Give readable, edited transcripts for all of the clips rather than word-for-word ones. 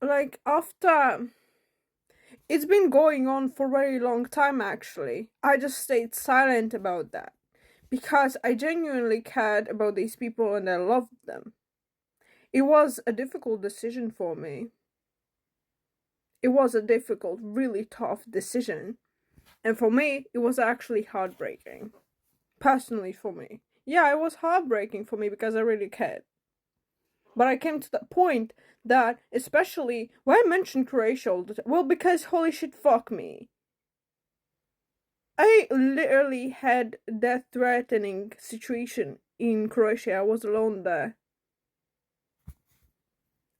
Like after it's been going on for a very long time actually. I just stayed silent about that because I genuinely cared about these people and I loved them. It was a difficult decision for me. It was a difficult, really tough decision. And for me, it was actually heartbreaking. Personally, for me. Yeah, it was heartbreaking for me because I really cared. But I came to the point that, especially when I mentioned Croatia all the time, well, because holy shit, fuck me. I literally had death threatening situation in Croatia. I was alone there.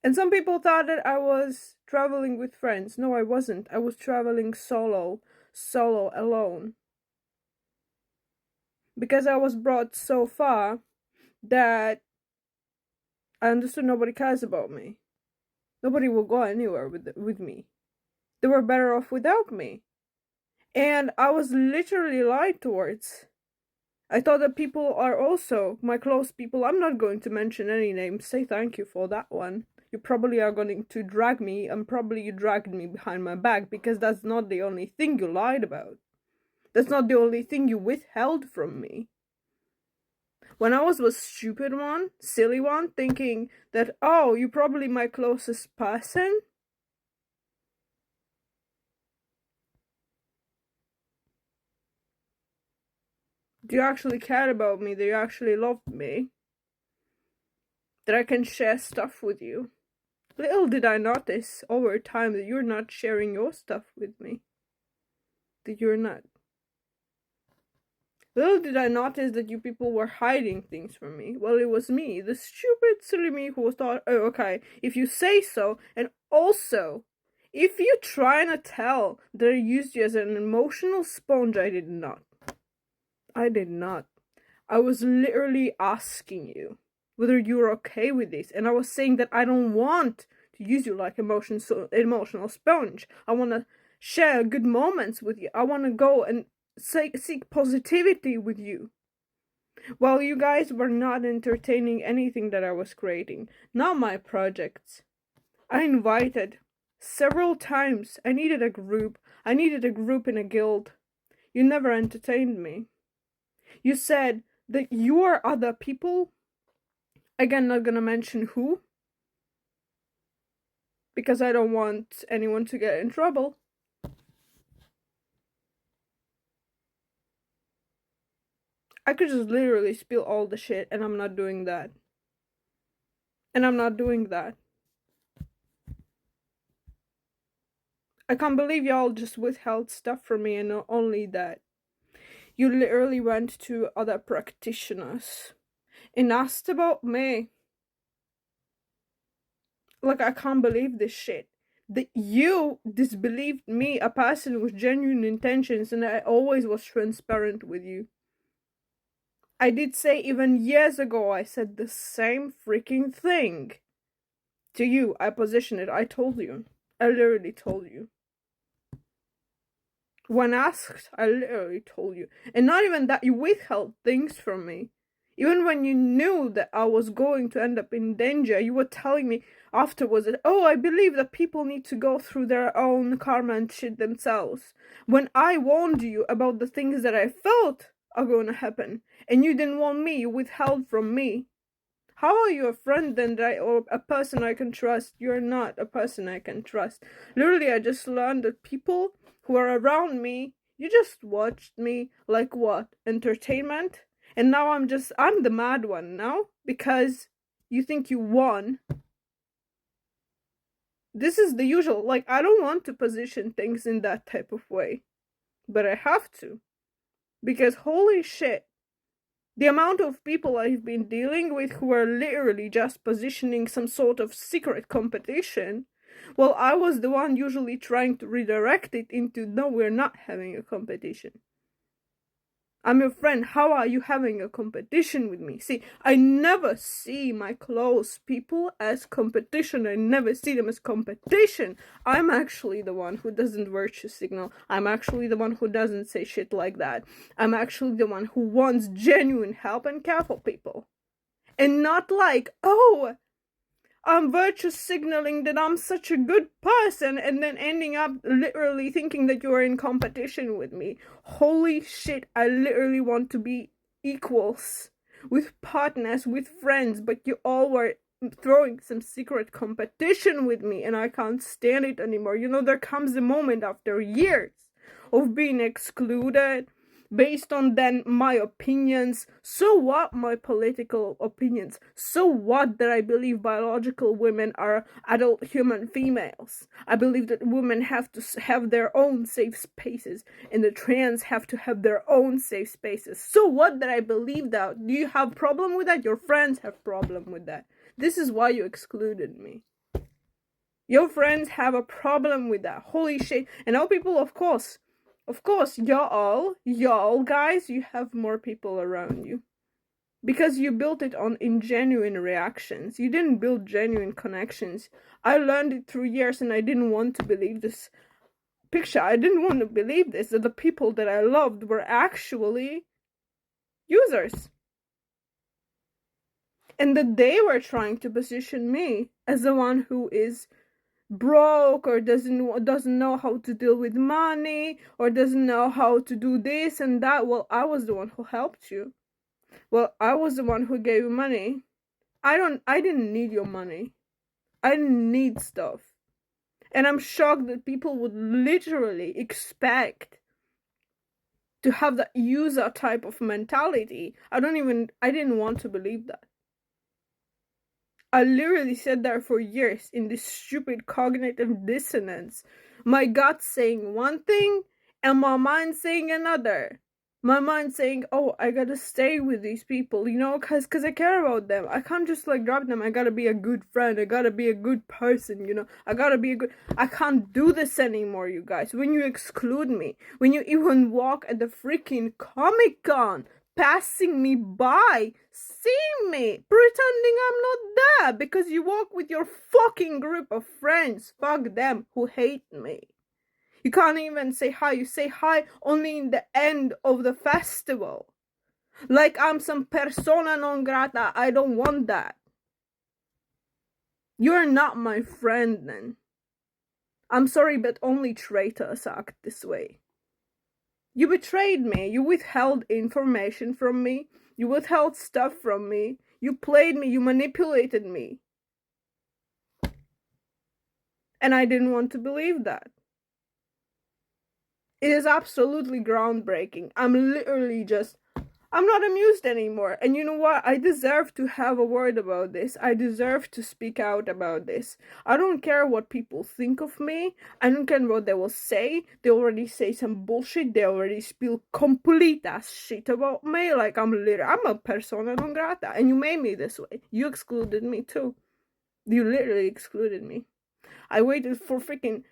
And some people thought that I was traveling with friends. No, I wasn't. I was traveling solo, alone. Because I was brought so far that I understood nobody cares about me. Nobody will go anywhere with me. They were better off without me. And I was literally lied towards. I thought that people are also my close people. I'm not going to mention any names. Say thank you for that one. You probably are going to drag me, and probably you dragged me behind my back because that's not the only thing you lied about. That's not the only thing you withheld from me. When I was a stupid one, silly one, thinking that, oh, you're probably my closest person. Do you actually care about me? Do you actually love me? That I can share stuff with you? Little did I notice over time that you're not sharing your stuff with me. That you're not. Little did I notice that you people were hiding things from me. Well, it was me, the stupid, silly me who thought, oh, okay, if you say so, and also, if you try and tell that I used you as an emotional sponge, I did not. I did not. I was literally asking you whether you're okay with this, and I was saying that I don't want to use you like emotional sponge. I want to share good moments with you. I want to go and seek positivity with you. While you guys were not entertaining anything that I was creating, not my projects. I invited several times. I needed a group. I needed a group in a guild. You never entertained me. You said that your other people, again, not gonna mention who, because I don't want anyone to get in trouble. I could just literally spill all the shit, and I'm not doing that. And I'm not doing that. I can't believe y'all just withheld stuff from me, and not only that, you literally went to other practitioners and asked about me. Like, I can't believe this shit. That you disbelieved me, a person with genuine intentions, and I always was transparent with you. I did say even years ago, I said the same freaking thing. To you, I positioned it. I told you. I literally told you. When asked, I literally told you. And not even that, you withheld things from me. Even when you knew that I was going to end up in danger, you were telling me afterwards that, oh, I believe that people need to go through their own karma and shit themselves. When I warned you about the things that I felt are going to happen, and you didn't want me, you withheld from me. How are you a friend then, or a person I can trust? You're not a person I can trust. Literally, I just learned that people who are around me, you just watched me like what? Entertainment? And now I'm the mad one now because you think you won. This is the usual. Like, I don't want to position things in that type of way, but I have to. Because holy shit, the amount of people I've been dealing with who are literally just positioning some sort of secret competition, well, I was the one usually trying to redirect it into, no, we're not having a competition. I'm your friend. How are you having a competition with me? See, I never see my close people as competition. I never see them as competition. I'm actually the one who doesn't virtue signal. I'm actually the one who doesn't say shit like that. I'm actually the one who wants genuine help and care for people. And not like, oh, I'm virtue signaling that I'm such a good person and then ending up literally thinking that you're in competition with me. Holy shit, I literally want to be equals with partners, with friends, but you all were throwing some secret competition with me and I can't stand it anymore. You know, there comes a moment after years of being excluded based on then my opinions. So what, my political opinions? So what that I believe biological women are adult human females? I believe that women have to have their own safe spaces and the trans have to have their own safe spaces. So what that I believe that? Do you have problem with that? Your friends have problem with that. This is why you excluded me. Your friends have a problem with that. Holy shit. And now people, of course, y'all guys, you have more people around you. Because you built it on ingenuine reactions. You didn't build genuine connections. I learned it through years and I didn't want to believe this picture. I didn't want to believe this, that the people that I loved were actually users. And that they were trying to position me as the one who is broke or doesn't know how to deal with money or doesn't know how to do this and that. Well, I was the one who helped you. Well, I was the one who gave you money. I didn't need your money. I didn't need stuff. And I'm shocked that people would literally expect to have that user type of mentality. I didn't want to believe that. I literally sat there for years in this stupid cognitive dissonance. My gut saying one thing and my mind saying another. My mind saying, oh, I gotta stay with these people, you know, cause I care about them. I can't just like drop them. I gotta be a good friend. I gotta be a good person, you know. I can't do this anymore, you guys. When you exclude me, when you even walk at the freaking Comic-Con, passing me by, seeing me, pretending I'm not there because you walk with your fucking group of friends. Fuck them who hate me. You can't even say hi. You say hi only in the end of the festival. Like I'm some persona non grata. I don't want that. You're not my friend then. I'm sorry, but only traitors act this way. You betrayed me. You withheld information from me. You withheld stuff from me. You played me. You manipulated me. And I didn't want to believe that. It is absolutely groundbreaking. I'm not amused anymore. And you know what? I deserve to have a word about this. I deserve to speak out about this. I don't care what people think of me. I don't care what they will say. They already say some bullshit. They already spill complete ass shit about me. Like I'm a persona non grata. And you made me this way. You excluded me too. You literally excluded me. I waited for freaking...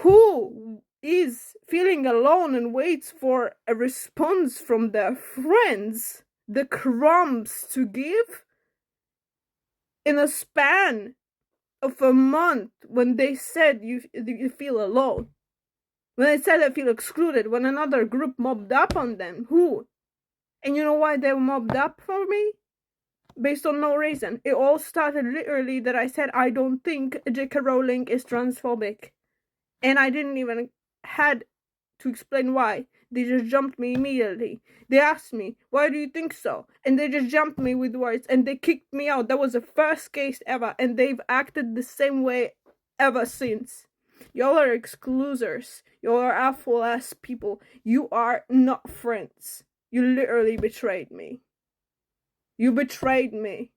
Who is feeling alone and waits for a response from their friends, the crumbs to give in a span of a month when they said you feel alone, when they said I feel excluded, when another group mobbed up on them? Who? And you know why they mobbed up for me? Based on no reason. It all started literally that I said I don't think J.K. Rowling is transphobic. And I didn't even had to explain why. They just jumped me immediately. They asked me, why do you think so? And they just jumped me with words and they kicked me out. That was the first case ever and they've acted the same way ever since. Y'all are exclusers. Y'all are awful ass people. You are not friends. You literally betrayed me. You betrayed me.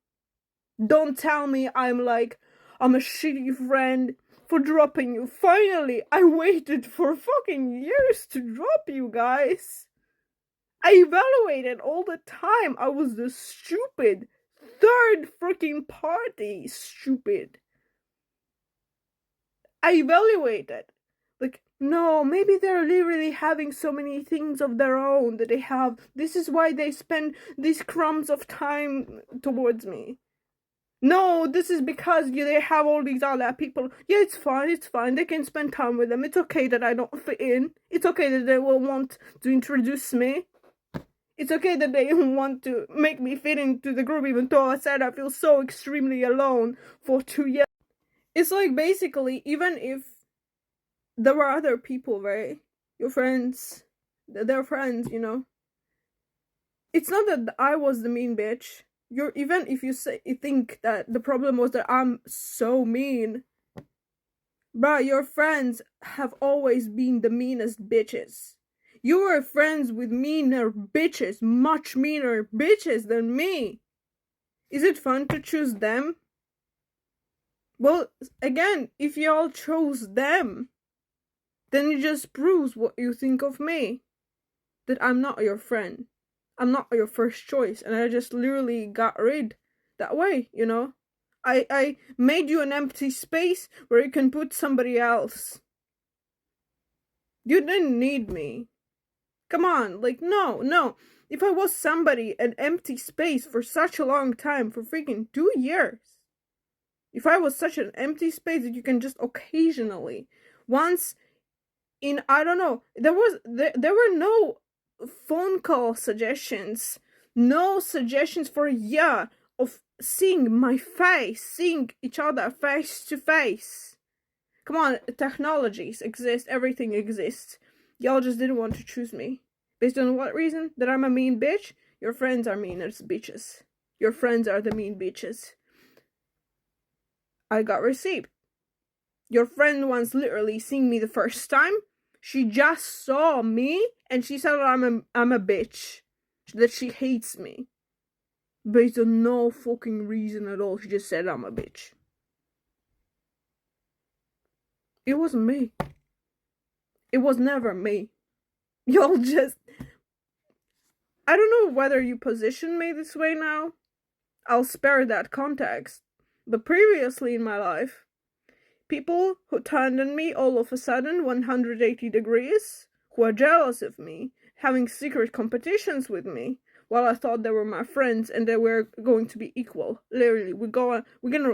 Don't tell me I'm a shitty friend for dropping you. Finally, I waited for fucking years to drop you guys. I evaluated all the time. I was the stupid third freaking party. Stupid. I evaluated. Like, no, maybe they're literally having so many things of their own that they have. This is why they spend these crumbs of time towards me. No, this is because they have all these other people. Yeah, it's fine. They can spend time with them. It's okay that I don't fit in. It's okay that they will want to introduce me. It's okay that they want to make me fit into the group, even though I said I feel so extremely alone for 2 years. It's like, basically, even if there were other people, right? Your friends, their friends, you know. It's not that I was the mean bitch. Even if you think that the problem was that I'm so mean, bruh, your friends have always been the meanest bitches. You were friends with meaner bitches, much meaner bitches than me. Is it fun to choose them? Well, again, if y'all chose them, then it just proves what you think of me. That I'm not your friend. I'm not your first choice, and I just literally got rid that way, you know? I made you an empty space where you can put somebody else. You didn't need me. Come on, like, no. If I was somebody, an empty space for such a long time, for freaking 2 years. If I was such an empty space that you can just occasionally, once in, I don't know, there were no phone call suggestions, no suggestions for a year of seeing my face, seeing each other face to face. Come on, technologies exist, everything exists. Y'all just didn't want to choose me. Based on what reason? That I'm a mean bitch? Your friends are mean as bitches. Your friends are the mean bitches. I got received. Your friend once literally seeing me the first time, she just saw me and she said I'm a bitch. That she hates me. Based on no fucking reason at all, she just said I'm a bitch. It wasn't me. It was never me. Y'all just... I don't know whether you position me this way now. I'll spare that context. But previously in my life, people who turned on me all of a sudden 180 degrees, who are jealous of me, having secret competitions with me, while I thought they were my friends and they were going to be equal. Literally, we're gonna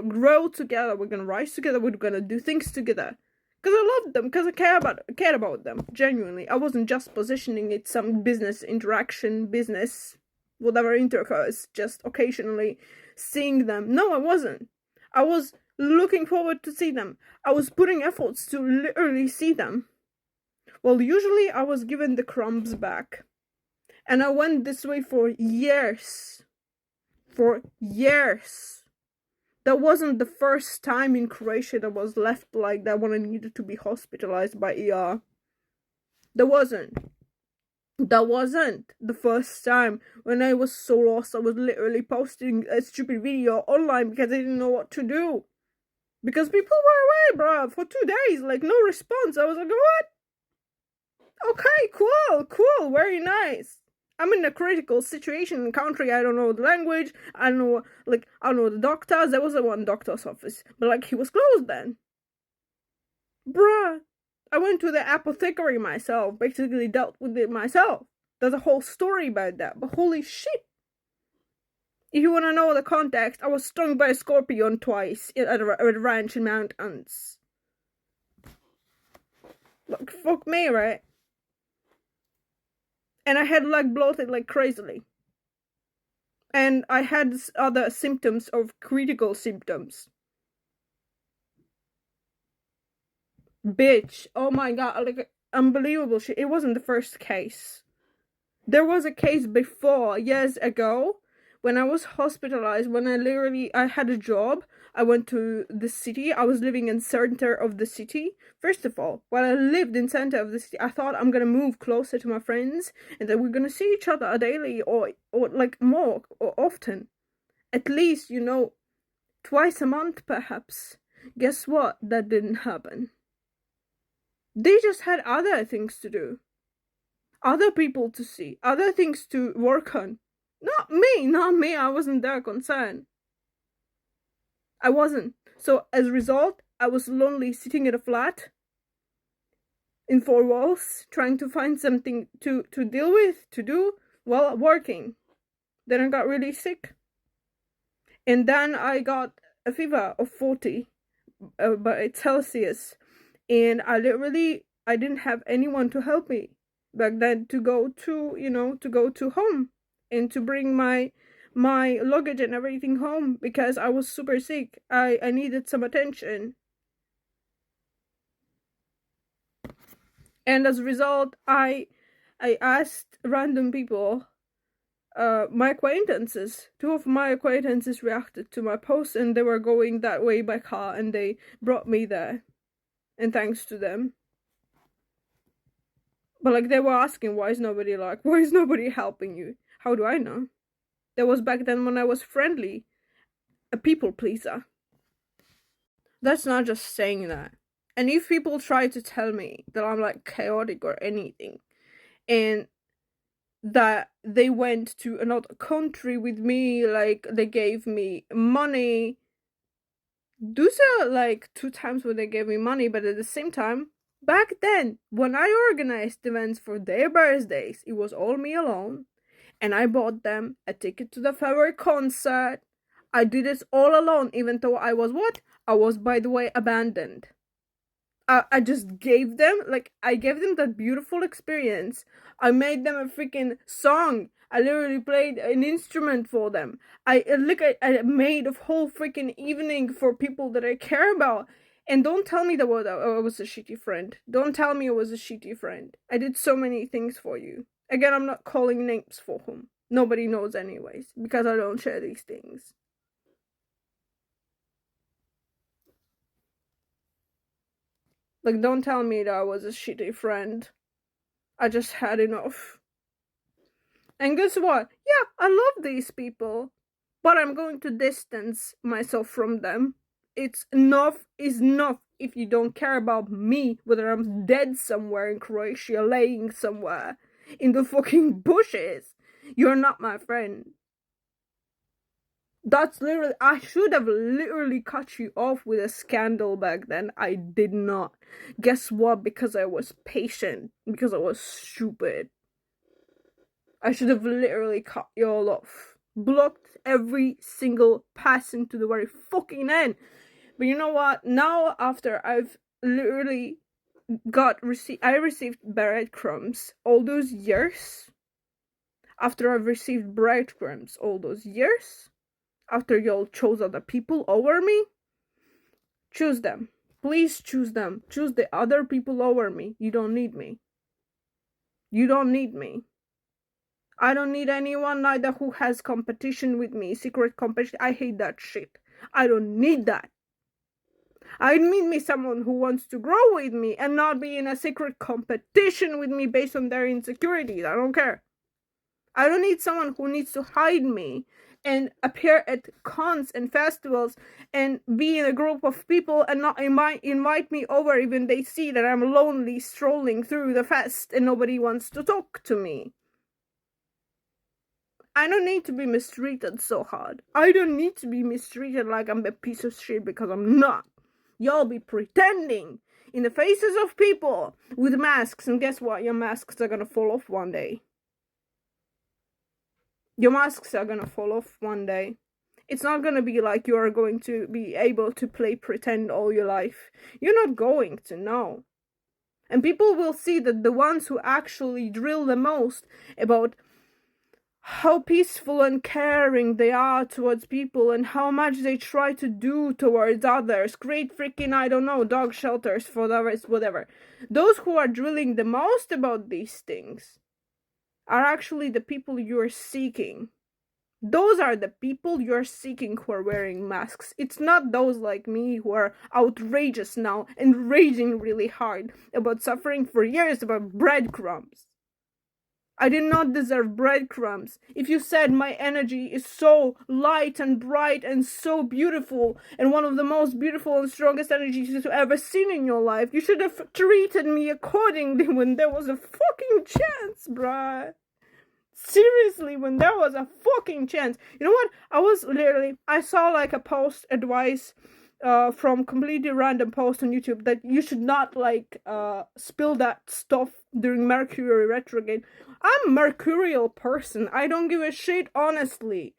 grow together, we're gonna rise together, we're gonna do things together. Because I loved them, because I cared about them, genuinely. I wasn't just positioning it some business interaction, business, whatever intercourse, just occasionally seeing them. No, I wasn't. I was looking forward to see them. I was putting efforts to literally see them. Well, usually I was given the crumbs back. And I went this way for years. For years. That wasn't the first time in Croatia that was left like that when I needed to be hospitalized by ER. That wasn't the first time when I was so lost I was literally posting a stupid video online because I didn't know what to do. Because people were away, bruh, for 2 days, like, no response. I was like, what? Okay, cool, very nice. I'm in a critical situation in a country, I don't know the language, I don't know the doctors. There was one doctor's office, but, like, he was closed then. Bruh, I went to the apothecary myself, basically dealt with it myself. There's a whole story about that, but holy shit. If you want to know the context, I was stung by a scorpion twice at a ranch in mountains. Like, fuck me, right? And I had, like, bloated like crazily. And I had other symptoms of critical symptoms. Bitch, oh my god, like, unbelievable shit. It wasn't the first case. There was a case before, years ago, when I was hospitalized, when I had a job. I went to the city. I was living in center of the city. First of all, while I lived in center of the city, I thought I'm gonna move closer to my friends and that we're gonna see each other daily or like more or often. At least, you know, twice a month perhaps. Guess what? That didn't happen. They just had other things to do. Other people to see. Other things to work on. Not me. I wasn't their concern. I wasn't. So as a result, I was lonely sitting in a flat in 4 walls, trying to find something to deal with, to do, while working. Then I got really sick. And then I got a fever of 40, but it's Celsius. And I didn't have anyone to help me back then to go to home. and to bring my luggage and everything home because I was super sick. I needed some attention. And as a result, I asked random people, my acquaintances. Two of my acquaintances reacted to my post, and they were going that way by car, and they brought me there. And thanks to them. But like, they were asking, why is nobody helping you? How do I know? That was back then when I was friendly, a people pleaser. That's not just saying that. And if people try to tell me that I'm like chaotic or anything, and that they went to another country with me, like they gave me money, those are like 2 times when they gave me money, but at the same time, back then, when I organized events for their birthdays, it was all me alone. And I bought them a ticket to the favorite concert. I did this all alone, even though I was what? I was, by the way, abandoned. I just gave them, like, I gave them that beautiful experience. I made them a freaking song. I literally played an instrument for them. I made a whole freaking evening for people that I care about. And don't tell me that I was a shitty friend. Don't tell me I was a shitty friend. I did so many things for you. Again, I'm not calling names for whom. Nobody knows anyways, because I don't share these things. Like, don't tell me that I was a shitty friend. I just had enough. And guess what? Yeah, I love these people, but I'm going to distance myself from them. It's enough is enough. If you don't care about me, whether I'm dead somewhere in Croatia, laying somewhere in the fucking bushes, you're not my friend. That's literally, I should have literally cut you off with a scandal back then. I did not. Guess what? Because I was patient. Because I was stupid. I should have literally cut you all off. Blocked every single person to the very fucking end. But you know what? Now, after I've literally I received breadcrumbs all those years. After I've received breadcrumbs all those years, after y'all chose other people over me, choose them. Please choose them. Choose the other people over me. You don't need me. You don't need me. I don't need anyone neither who has competition with me, secret competition. I hate that shit. I don't need that. I need me someone who wants to grow with me and not be in a secret competition with me based on their insecurities. I don't care. I don't need someone who needs to hide me and appear at cons and festivals and be in a group of people and not invite me over even they see that I'm lonely strolling through the fest and nobody wants to talk to me. I don't need to be mistreated so hard. I don't need to be mistreated like I'm a piece of shit, because I'm not. Y'all be pretending in the faces of people with masks, and guess what? Your masks are gonna fall off one day. Your masks are gonna fall off one day. It's not gonna be like you are going to be able to play pretend all your life. You're not going to, no. And people will see that the ones who actually drill the most about how peaceful and caring they are towards people and how much they try to do towards others, create freaking, I don't know, dog shelters for others, whatever. Those who are drilling the most about these things are actually the people you're seeking. Those are the people you're seeking who are wearing masks. It's not those like me who are outrageous now and raging really hard about suffering for years about breadcrumbs. I did not deserve breadcrumbs. If you said my energy is so light and bright and so beautiful and one of the most beautiful and strongest energies you've ever seen in your life, you should have treated me accordingly when there was a fucking chance, bruh. Seriously, when there was a fucking chance. You know what? I saw like a post advice from completely random post on YouTube that you should not like spill that stuff during Mercury retrograde. I'm a mercurial person. I don't give a shit, honestly.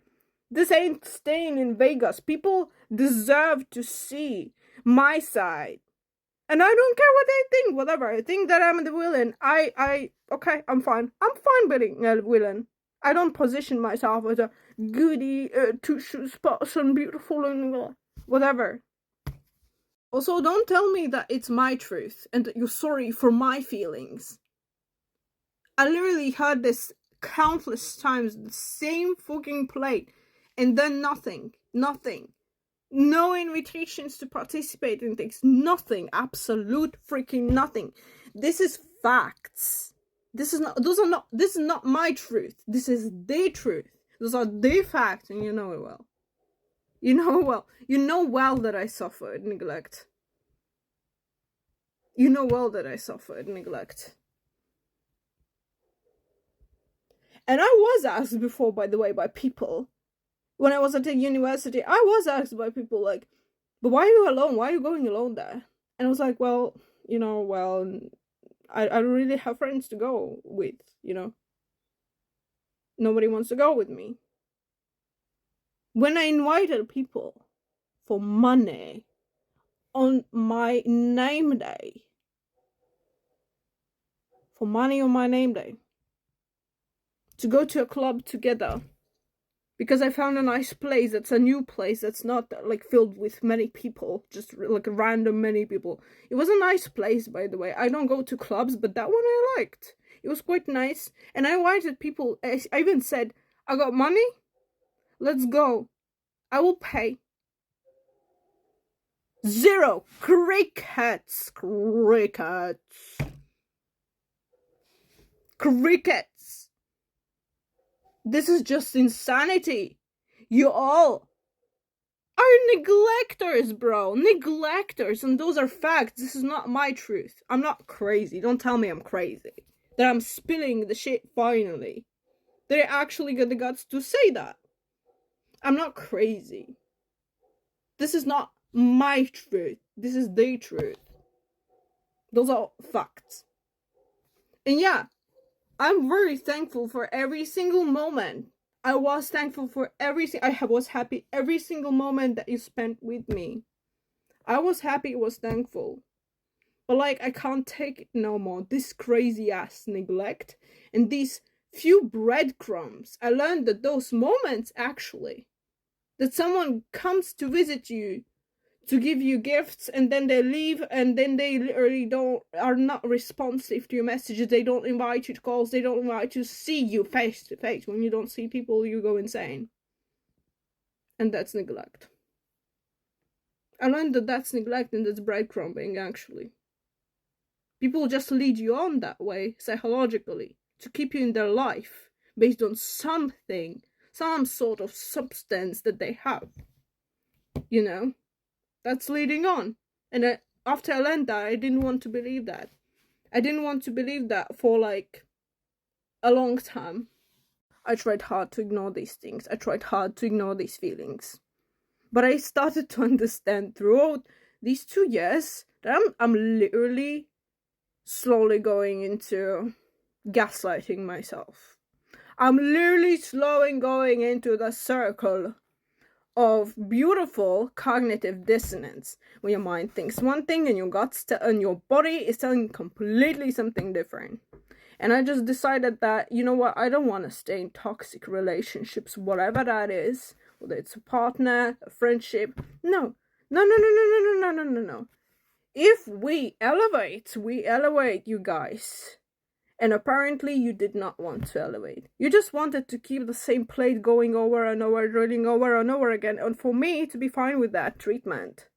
This ain't staying in Vegas. People deserve to see my side. And I don't care what they think, whatever. I think that I'm the villain. Okay, I'm fine. I'm fine being a villain. I don't position myself as a goody two-shoes person, beautiful and whatever. Also, don't tell me that it's my truth and that you're sorry for my feelings. I literally heard this countless times, the same fucking plate, and then nothing. No invitations to participate in things. Nothing. Absolute freaking nothing. This is facts. This is not my truth. This is their truth. Those are their facts, and you know it well. You know well that I suffered neglect. You know well that I suffered neglect. And I was asked before, by the way, by people. When I was at the university, I was asked by people like, but why are you alone? Why are you going alone there? And I was like, well, I don't really have friends to go with, Nobody wants to go with me. When I invited people for money on my name day, to go to a club together, because I found a nice place that's a new place that's not like filled with many people, just like random many people. It was a nice place, by the way. I don't go to clubs, but that one I liked. It was quite nice, and I invited people. I even said, I got money, let's go, I will pay. Zero. Crickets. This is just insanity. You all are neglectors, bro. Neglectors, and those are facts. This is not my truth. I'm not crazy. Don't tell me I'm crazy. That I'm spilling the shit finally. They actually got the guts to say that. I'm not crazy. This is not my truth. This is their truth. Those are facts. And yeah, I'm very thankful for every single moment. I was thankful for I was happy every single moment that you spent with me. I was happy, was thankful. But like, I can't take it no more. This crazy ass neglect and these few breadcrumbs. I learned that those moments, actually, that someone comes to visit you, to give you gifts, and then they leave, and then they literally are not responsive to your messages. They don't invite you to calls. They don't invite you to see you face to face. When you don't see people, you go insane. And that's neglect. I learned that that's neglect and that's breadcrumbing, actually. People just lead you on that way, psychologically, to keep you in their life, based on something, some sort of substance that they have. That's leading on. And after I learned that, I didn't want to believe that. I didn't want to believe that for like a long time. I tried hard to ignore these things. I tried hard to ignore these feelings. But I started to understand throughout these 2 years that I'm literally slowly going into gaslighting myself. I'm literally slowly going into the circle of beautiful cognitive dissonance, when your mind thinks one thing and your guts and your body is telling completely something different. And I just decided that, you know what, I don't want to stay in toxic relationships, whatever that is, whether it's a partner, a friendship. No. If we elevate, you guys. And apparently you did not want to elevate. You just wanted to keep the same plate going over and over, drilling over and over again, and for me to be fine with that treatment.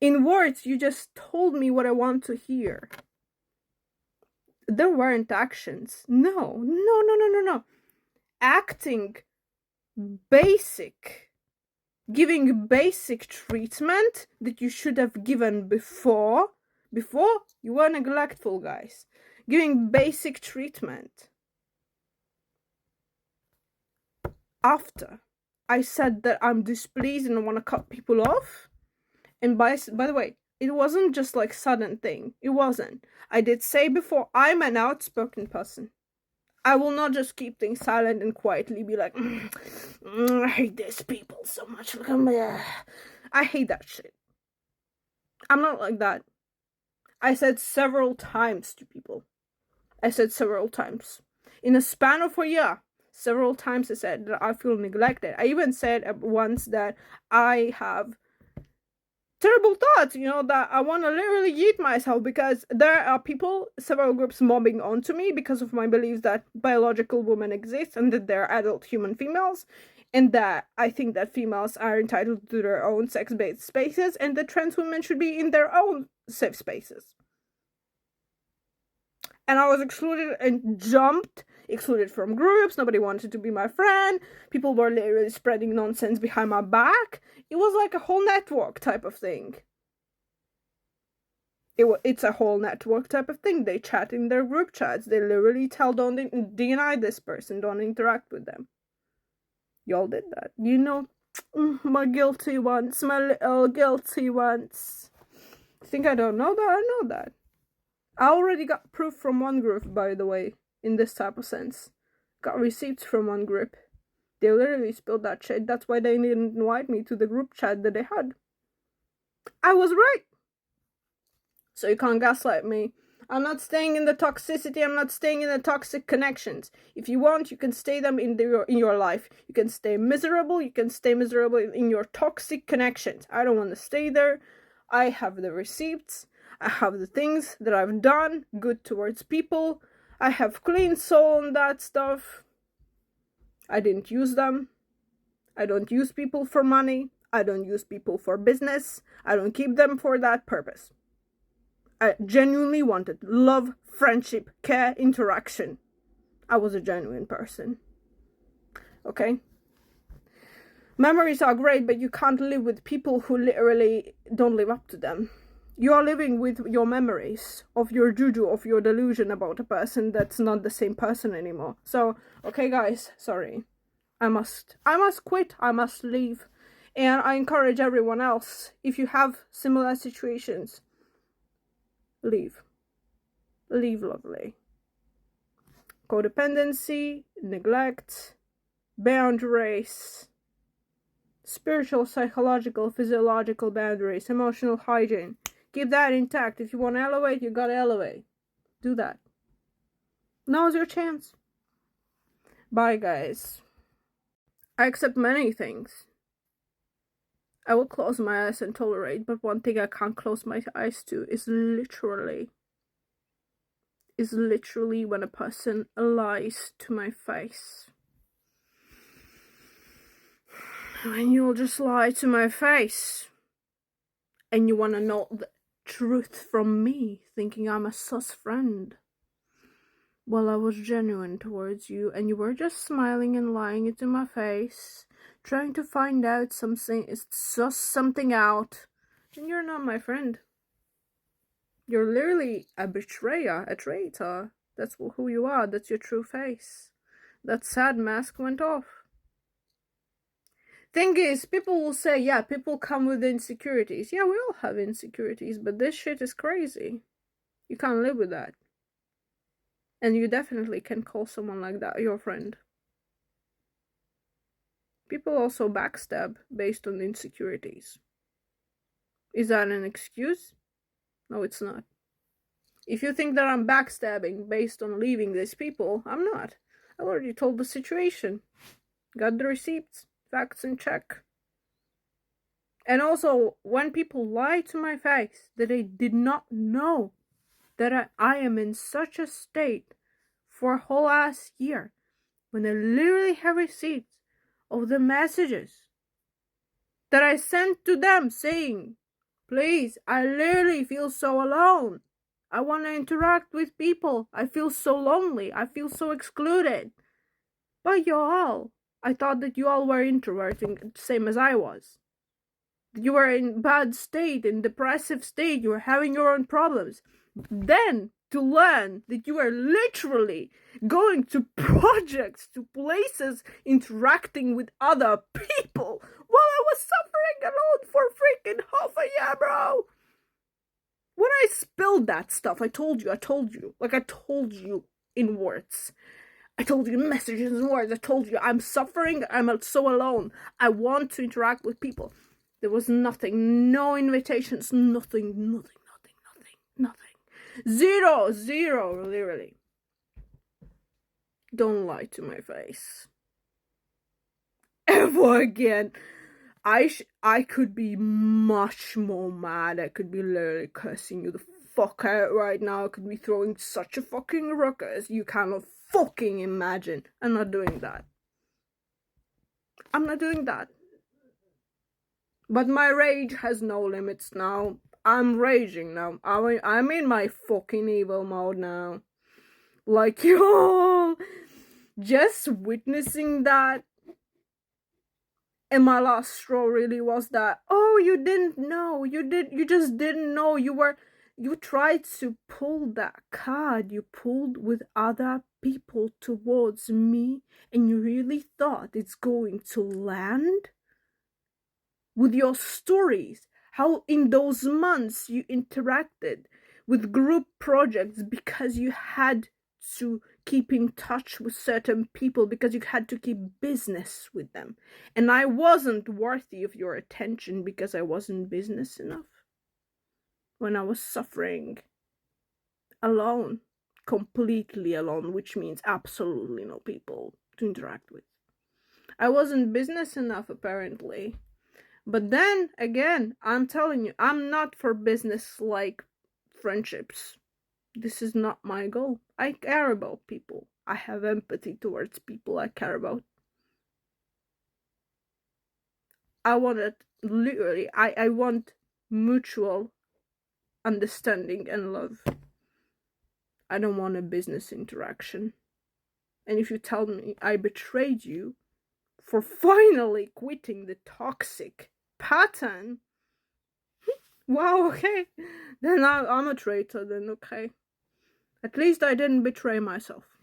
In words, you just told me what I want to hear. There weren't actions. No. Acting basic. Giving basic treatment that you should have given before you were neglectful, guys. Giving basic treatment. After I said that I'm displeased and I want to cut people off. And by the way, it wasn't just like sudden thing. It wasn't. I did say before, I'm an outspoken person. I will not just keep things silent and quietly be like, I hate these people so much. Look at me. I hate that shit. I'm not like that. I said several times to people. in a span of a year. Several times I said that I feel neglected. I even said once that I have terrible thoughts, that I want to literally eat myself, because there are people, several groups mobbing onto me because of my beliefs that biological women exist and that they're adult human females, and that I think that females are entitled to their own sex-based spaces and that trans women should be in their own safe spaces. And I was excluded from groups. Nobody wanted to be my friend. People were literally spreading nonsense behind my back. It was like a whole network type of thing. It's a whole network type of thing. They chat in their group chats. They literally tell, don't deny this person, don't interact with them. Y'all did that. My guilty ones, my little guilty ones. Think I don't know that? I know that. I already got proof from one group, by the way, in this type of sense. Got receipts from one group. They literally spilled that shit. That's why they didn't invite me to the group chat that they had. I was right. So you can't gaslight me. I'm not staying in the toxicity. I'm not staying in the toxic connections. If you want, you can stay them in your life. You can stay miserable. You can stay miserable in your toxic connections. I don't want to stay there. I have the receipts. I have the things that I've done good towards people. I have clean soul on that stuff. I didn't use them. I don't use people for money. I don't use people for business. I don't keep them for that purpose. I genuinely wanted love, friendship, care, interaction. I was a genuine person. Okay? Memories are great, but you can't live with people who literally don't live up to them. You are living with your memories of your juju, of your delusion about a person that's not the same person anymore. So, okay guys, sorry. I must quit, I must leave. And I encourage everyone else, if you have similar situations, leave. Leave, lovely. Codependency, neglect, boundaries, spiritual, psychological, physiological boundaries, emotional hygiene. Keep that intact. If you want to elevate, you gotta elevate. Do that. Now's your chance. Bye, guys. I accept many things. I will close my eyes and tolerate, but one thing I can't close my eyes to is literally when a person lies to my face. When you'll just lie to my face and you want to know the truth from me, thinking I'm a sus friend. Well, I was genuine towards you and you were just smiling and lying into my face, trying to find out something out, and you're not my friend. You're literally a betrayer, a traitor. That's who you are. That's your true face. That sad mask went off. Thing is, people will say, yeah, people come with insecurities. Yeah, we all have insecurities, but this shit is crazy. You can't live with that. And you definitely can call someone like that your friend. People also backstab based on insecurities. Is that an excuse? No, it's not. If you think that I'm backstabbing based on leaving these people, I'm not. I already told the situation. Got the receipts, facts in check. And also, when people lie to my face that they did not know that I am in such a state for a whole ass year, when I literally have receipts of the messages that I sent to them saying, please, I literally feel so alone. I want to interact with people. I feel so lonely. I feel so excluded. But y'all, I thought that you all were introverting, same as I was. You were in bad state, in depressive state. You were having your own problems. Then to learn that you are literally going to projects, to places, interacting with other people while I was suffering alone for freaking half a year, bro. When I spilled that stuff, I told you, like I told you in words. I told you in messages and words. I told you I'm suffering, I'm so alone. I want to interact with people. There was nothing, no invitations, nothing. Zero, literally. Don't lie to my face. Ever again. I could be much more mad. I could be literally cursing you the fuck out right now. I could be throwing such a fucking ruckus you cannot fucking imagine. I'm not doing that. I'm not doing that. But my rage has no limits now. I'm raging now. I'm in my fucking evil mode now. Like, yo, just witnessing that. And my last straw really was that, oh, you didn't know. You just didn't know. You tried to pull that card you pulled with other people towards me, and you really thought it's going to land? With your stories, how in those months you interacted with group projects because you had to keep in touch with certain people, because you had to keep business with them, and I wasn't worthy of your attention because I wasn't business enough when I was suffering alone, completely alone, which means absolutely no people to interact with. I wasn't business enough, apparently. But then again, I'm telling you, I'm not for business like friendships. This is not my goal. I care about people. I have empathy towards people I care about. I want it literally. I want mutual understanding and love. I don't want a business interaction. And if you tell me I betrayed you for finally quitting the toxic pattern, wow, okay. Then I'm a traitor, then okay. At least I didn't betray myself.